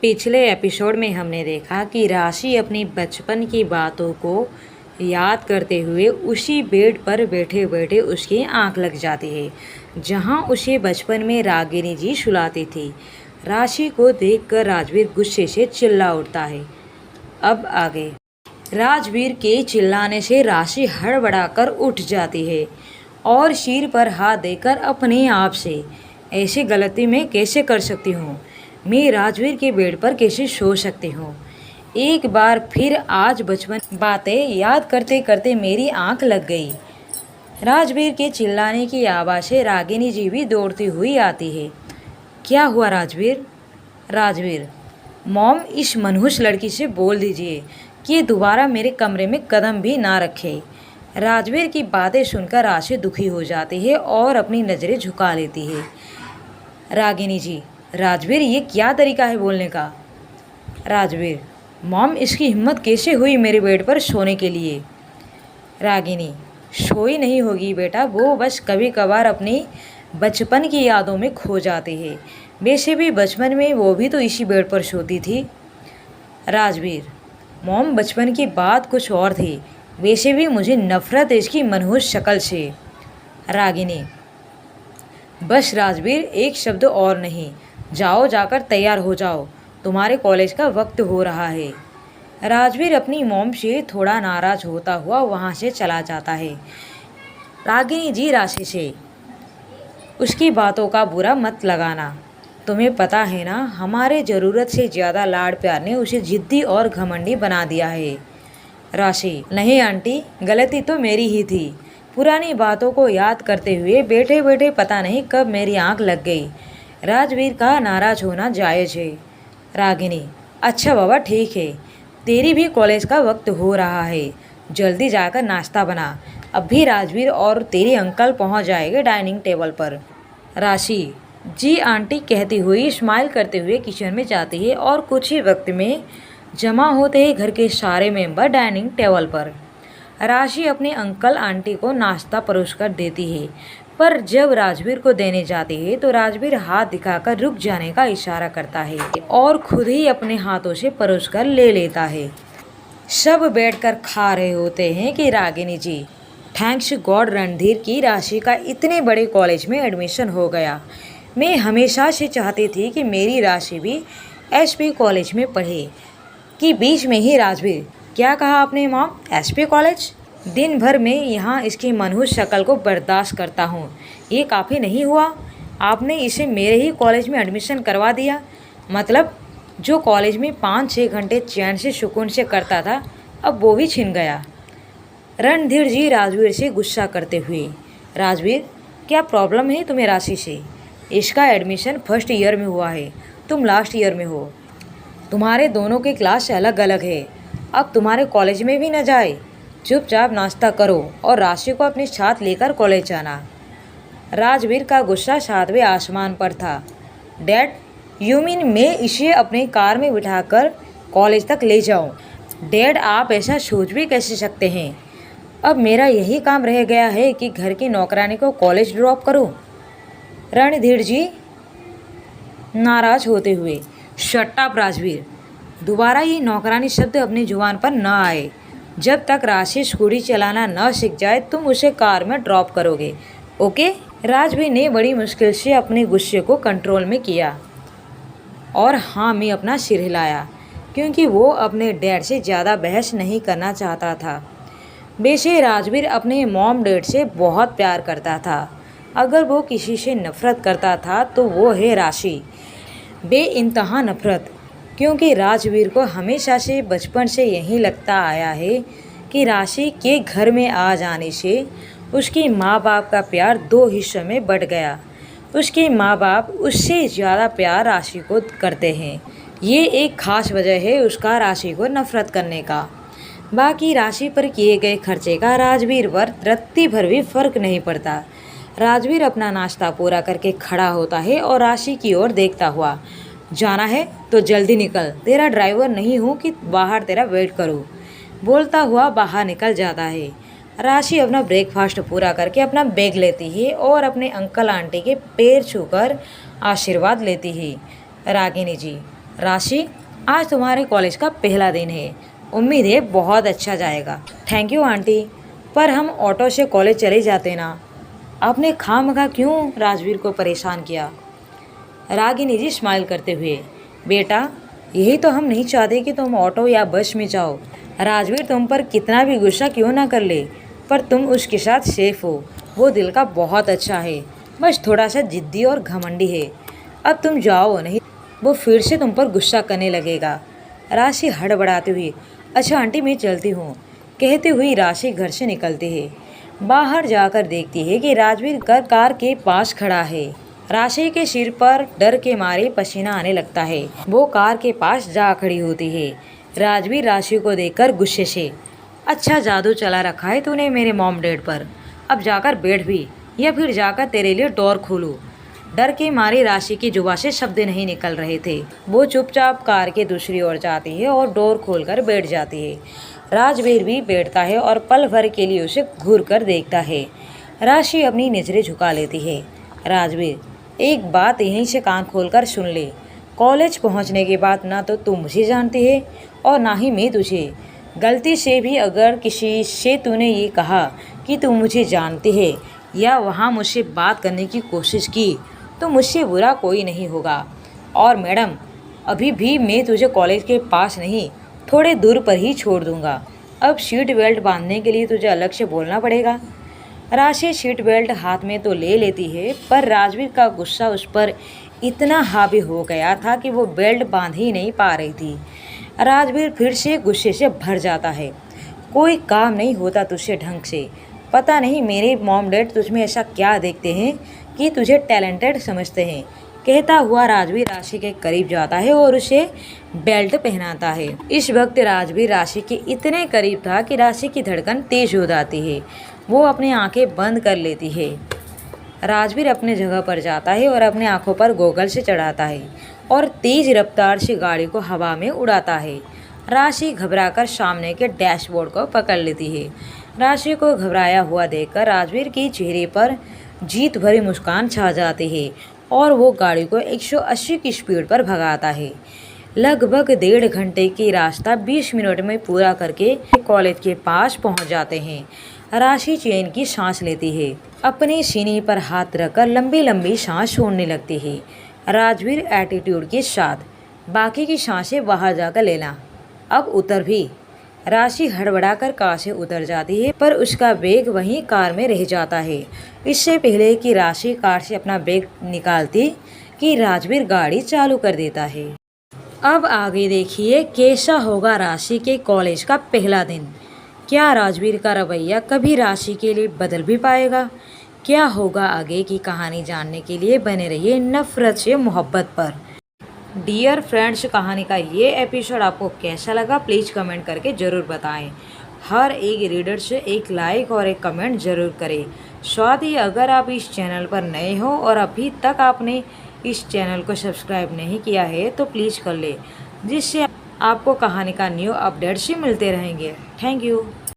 पिछले एपिसोड में हमने देखा कि राशि अपनी बचपन की बातों को याद करते हुए उसी बेड पर बैठे बैठे उसकी आंख लग जाती है जहां उसे बचपन में रागिनी जी सुलाती थी। राशि को देखकर राजवीर गुस्से से चिल्ला उठता है। अब आगे। राजवीर के चिल्लाने से राशि हड़बड़ाकर उठ जाती है और सिर पर हाथ देकर अपने आप से, ऐसी गलती मैं कैसे कर सकती हूँ? मैं राजवीर के बेड पर कैसे सो सकती हूँ? एक बार फिर आज बचपन बातें याद करते करते मेरी आंख लग गई। राजवीर के चिल्लाने की आवाज़ से रागिनी जी भी दौड़ती हुई आती है। क्या हुआ राजवीर? राजवीर, मॉम इस मनहूस लड़की से बोल दीजिए कि दोबारा मेरे कमरे में कदम भी ना रखे। राजवीर की बातें सुनकर राशि दुखी हो जाती है और अपनी नज़रें झुका लेती है। रागिनी जी, राजवीर ये क्या तरीका है बोलने का? राजवीर, मॉम इसकी हिम्मत कैसे हुई मेरे बेड पर सोने के लिए? रागिनी, सोई नहीं होगी बेटा, वो बस कभी कभार अपनी बचपन की यादों में खो जाती है। वैसे भी बचपन में वो भी तो इसी बेड पर सोती थी। राजवीर, मॉम बचपन की बात कुछ और थी, वैसे भी मुझे नफ़रत है इसकी मनहूस शक्ल से। रागिनी, बस राजवीर, एक शब्द और नहीं, जाओ जाकर तैयार हो जाओ, तुम्हारे कॉलेज का वक्त हो रहा है। राजवीर अपनी मॉम से थोड़ा नाराज़ होता हुआ वहाँ से चला जाता है। रागिनी जी राशि से, उसकी बातों का बुरा मत लगाना, तुम्हें पता है ना हमारे ज़रूरत से ज़्यादा लाड़ प्यार ने उसे ज़िद्दी और घमंडी बना दिया है। राशि, नहीं आंटी, गलती तो मेरी ही थी। पुरानी बातों को याद करते हुए बैठे बैठे पता नहीं कब मेरी आंख लग गई। राजवीर का नाराज़ होना जायज़ है। रागिनी, अच्छा बाबा ठीक है, तेरी भी कॉलेज का वक्त हो रहा है, जल्दी जाकर नाश्ता बना। अभी राजवीर और तेरे अंकल पहुंच जाएंगे डाइनिंग टेबल पर। राशि, जी आंटी कहती हुई स्माइल करते हुए किचन में जाती है और कुछ ही वक्त में जमा होते हैं घर के सारे मेंबर डाइनिंग टेबल पर। राशि अपने अंकल आंटी को नाश्ता परोस कर देती है, पर जब राजवीर को देने जाती है तो राजवीर हाथ दिखाकर रुक जाने का इशारा करता है और खुद ही अपने हाथों से परोस कर ले लेता है। सब बैठकर खा रहे होते हैं कि रागिनी जी, थैंक्स गॉड रणधीर की राशि का इतने बड़े कॉलेज में एडमिशन हो गया। मैं हमेशा से चाहती थी कि मेरी राशि भी एसपी कॉलेज में पढ़े। कि बीच में ही राजवीर, क्या कहा आपने मॉम? SP college? दिन भर में यहाँ इसकी मनहूस शक्ल को बर्दाश्त करता हूँ, ये काफ़ी नहीं हुआ? आपने इसे मेरे ही कॉलेज में एडमिशन करवा दिया, मतलब जो कॉलेज में 5-6 घंटे चैन से सुकून से करता था, अब वो भी छिन गया। रणधीर जी राजवीर से गुस्सा करते हुए, राजवीर क्या प्रॉब्लम है तुम्हें राशि से? इसका एडमिशन फर्स्ट ईयर में हुआ है, तुम लास्ट ईयर में हो, तुम्हारे दोनों के क्लास अलग अलग है, अब तुम्हारे कॉलेज में भी न जाए। चुपचाप नाश्ता करो और राशि को अपने साथ लेकर कॉलेज जाना। राजवीर का गुस्सा 7वें आसमान पर था। डैड, यू मीन मैं इसे अपने कार में बिठाकर कॉलेज तक ले जाऊं? डैड, आप ऐसा सोच भी कैसे सकते हैं? अब मेरा यही काम रह गया है कि घर की नौकरानी को कॉलेज ड्रॉप करूं। रणधीर जी नाराज होते हुए, शट अप राजवीर, दोबारा ये नौकरानी शब्द अपनी जुबान पर न आए। जब तक राशि स्कूटी चलाना न सीख जाए तुम उसे कार में ड्रॉप करोगे, ओके? राजवीर ने बड़ी मुश्किल से अपने गुस्से को कंट्रोल में किया और हाँ में अपना सिर हिलाया, क्योंकि वो अपने डैड से ज़्यादा बहस नहीं करना चाहता था। वैसे राजवीर अपने मॉम डैड से बहुत प्यार करता था। अगर वो किसी से नफ़रत करता था तो वो है राशि, बेइंतहा नफ़रत, क्योंकि राजवीर को हमेशा से बचपन से यही लगता आया है कि राशि के घर में आ जाने से उसके माँ बाप का प्यार 2 हिस्सों में बँट गया। उसके माँ बाप उससे ज़्यादा प्यार राशि को करते हैं, ये एक ख़ास वजह है उसका राशि को नफ़रत करने का। बाकी राशि पर किए गए खर्चे का राजवीर पर रत्ती भर भी फ़र्क नहीं पड़ता। राजवीर अपना नाश्ता पूरा करके खड़ा होता है और राशि की ओर देखता हुआ, जाना है तो जल्दी निकल, तेरा ड्राइवर नहीं हूँ कि बाहर तेरा वेट करूँ, बोलता हुआ बाहर निकल जाता है। राशि अपना ब्रेकफास्ट पूरा करके अपना बैग लेती है और अपने अंकल आंटी के पैर छूकर आशीर्वाद लेती है। रागिनी जी, राशि, आज तुम्हारे कॉलेज का पहला दिन है, उम्मीद है बहुत अच्छा जाएगा। थैंक यू आंटी, पर हम ऑटो से कॉलेज चले जाते ना। आपने खामखा क्यों राजवीर को परेशान किया? रागिनी जी स्माइल करते हुए, बेटा यही तो हम नहीं चाहते कि तुम ऑटो या बस में जाओ। राजवीर तुम पर कितना भी गुस्सा क्यों ना कर ले, पर तुम उसके साथ सेफ हो। वो दिल का बहुत अच्छा है, बस थोड़ा सा जिद्दी और घमंडी है। अब तुम जाओ, नहीं वो फिर से तुम पर गुस्सा करने लगेगा। राशि हड़बड़ाती हुई, अच्छा आंटी मैं चलती हूँ, कहती हुई राशि घर से निकलती है। बाहर जाकर देखती है कि राजवीर कार के पास खड़ा है। राशि के सिर पर डर के मारे पसीना आने लगता है। वो कार के पास जा खड़ी होती है। राजवीर राशि को देखकर गुस्से से, अच्छा जादू चला रखा है तूने मेरे मॉम डैड पर, अब जाकर बैठ भी, या फिर जाकर तेरे लिए डोर खोलूं। डर के मारे राशि की जुबान से शब्द नहीं निकल रहे थे। वो चुपचाप कार के दूसरी ओर जाती है और डोर खोलकर बैठ जाती है। राजवीर भी बैठता है और पल भर के लिए उसे घूर कर देखता है। राशि अपनी नजरें झुका लेती है। राजवीर, एक बात यहीं से कान खोलकर सुन ले, कॉलेज पहुंचने के बाद ना तो तू मुझे जानती है और ना ही मैं तुझे। गलती से भी अगर किसी से तूने ये कहा कि तू मुझे जानती है या वहाँ मुझसे बात करने की कोशिश की तो मुझसे बुरा कोई नहीं होगा। और मैडम, अभी भी मैं तुझे कॉलेज के पास नहीं, थोड़े दूर पर ही छोड़ दूंगा। अब सीट बेल्ट बांधने के लिए तुझे अलग से बोलना पड़ेगा। राशि सीट बेल्ट हाथ में तो ले लेती है, पर राजवीर का गुस्सा उस पर इतना हावी हो गया था कि वो बेल्ट बांध ही नहीं पा रही थी। राजवीर फिर से गुस्से से भर जाता है, कोई काम नहीं होता तुझसे ढंग से, पता नहीं मेरे मॉम डैड तुझमें ऐसा क्या देखते हैं कि तुझे टैलेंटेड समझते हैं। कहता हुआ राजवीर राशि के करीब जाता है और उसे बेल्ट पहनाता है। इस वक्त राजवीर राशि के इतने करीब था कि राशि की धड़कन तेज हो जाती है। वो अपनी आंखें बंद कर लेती है। राजवीर अपने जगह पर जाता है और अपने आंखों पर गोगल से चढ़ाता है और तेज रफ्तार से गाड़ी को हवा में उड़ाता है। राशि घबराकर सामने के डैशबोर्ड को पकड़ लेती है। राशि को घबराया हुआ देखकर राजवीर के चेहरे पर जीत भरी मुस्कान छा जाती है और वो गाड़ी को 180 की स्पीड पर भगाता है। लगभग 1.5 घंटे की रास्ता 20 मिनट में पूरा करके कॉलेज के पास पहुंच जाते हैं। राशि चैन की सांस लेती है, अपने सीने पर हाथ रखकर लंबी लंबी सांस छोड़ने लगती है। राजवीर एटीट्यूड के साथ, बाकी की सांसें बाहर जाकर लेना, अब उतर भी। राशि हड़बड़ाकर कार से उतर जाती है, पर उसका बैग वहीं कार में रह जाता है। इससे पहले कि राशि कार से अपना बैग निकालती कि राजवीर गाड़ी चालू कर देता है। अब आगे देखिए कैसा होगा राशि के कॉलेज का पहला दिन। क्या राजवीर का रवैया कभी राशि के लिए बदल भी पाएगा? क्या होगा आगे की कहानी जानने के लिए बने रहिए नफरत से मोहब्बत पर। डियर फ्रेंड्स, कहानी का ये एपिसोड आपको कैसा लगा प्लीज़ कमेंट करके ज़रूर बताएं। हर एक रीडर से एक लाइक और एक कमेंट ज़रूर करें। साथ ही अगर आप इस चैनल पर नए हो और अभी तक आपने इस चैनल को सब्सक्राइब नहीं किया है तो प्लीज़ कर ले, जिससे आपको कहानी का न्यू अपडेट्स ही मिलते रहेंगे। Thank you.